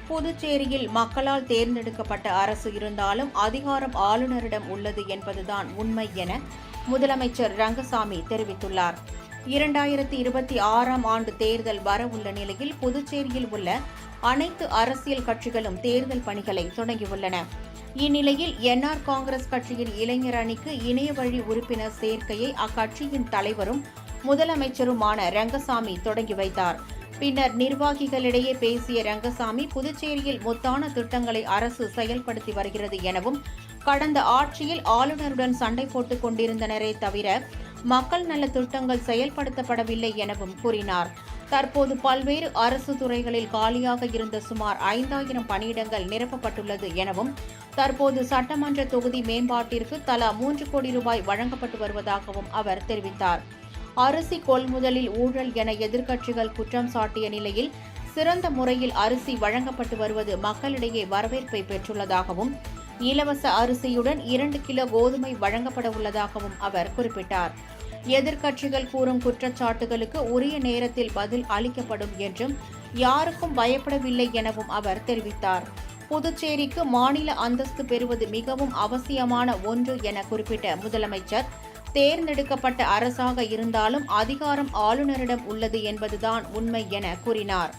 புதுச்சேரியில் மக்களால் தேர்ந்தெடுக்கப்பட்ட அரசு இருந்தாலும் அதிகாரம் ஆளுநரிடம் உள்ளது என்பதுதான் உண்மை என முதலமைச்சர் ரங்கசாமி தெரிவித்துள்ளார். 2026ஆம் ஆண்டு தேர்தல் வரவுள்ள நிலையில் புதுச்சேரியில் உள்ள அனைத்து அரசியல் கட்சிகளும் தேர்தல் பணிகளை தொடங்கியுள்ளன. இந்நிலையில் என்ஆர் காங்கிரஸ் கட்சியின் இளைஞர் அணிக்கு இணையவழி உறுப்பினர் சேர்க்கையை அக்கட்சியின் தலைவரும் முதலமைச்சருமான ரங்கசாமி தொடங்கி வைத்தார். பின்னர் நிர்வாகிகளிடையே பேசிய ரங்கசாமி, புதுச்சேரியில் முத்தான திட்டங்களை அரசு செயல்படுத்தி வருகிறது எனவும், கடந்த ஆட்சியில் ஆளுநருடன் சண்டை போட்டுக் கொண்டிருந்தனரே தவிர மக்கள் நல திட்டங்கள் செயல்படுத்தப்படவில்லை எனவும் கூறினார். தற்போது பல்வேறு அரசு துறைகளில் காலியாக இருந்த சுமார் 5000 பணியிடங்கள் நிரப்பப்பட்டுள்ளது எனவும், தற்போது சட்டமன்ற தொகுதி மேம்பாட்டிற்கு தலா 3 கோடி ரூபாய் வழங்கப்பட்டு வருவதாகவும் அவர் தெரிவித்தார். அரிசி கொள்முதலில் ஊழல் என எதிர்க்கட்சிகள் குற்றம் சாட்டிய நிலையில் சிறந்த முறையில் அரிசி வழங்கப்பட்டு வருவது மக்களிடையே வரவேற்பை பெற்றுள்ளதாகவும், இலவச அரிசியுடன் 2 கிலோ கோதுமை வழங்கப்பட உள்ளதாகவும் அவர் குறிப்பிட்டார். எதிர்க்கட்சிகள் கூறும் குற்றச்சாட்டுகளுக்கு உரிய நேரத்தில் பதில் அளிக்கப்படும் என்றும், யாருக்கும் பயப்படவில்லை எனவும் அவர் தெரிவித்தார். புதுச்சேரிக்கு மாநில அந்தஸ்து பெறுவது மிகவும் அவசியமான ஒன்று என குறிப்பிட்ட முதலமைச்சர், தேர்ந்தெடுக்கப்பட்ட அரசாக இருந்தாலும் அதிகாரம் ஆளுநரிடம் உள்ளது என்பதுதான் உண்மை என கூறினார்.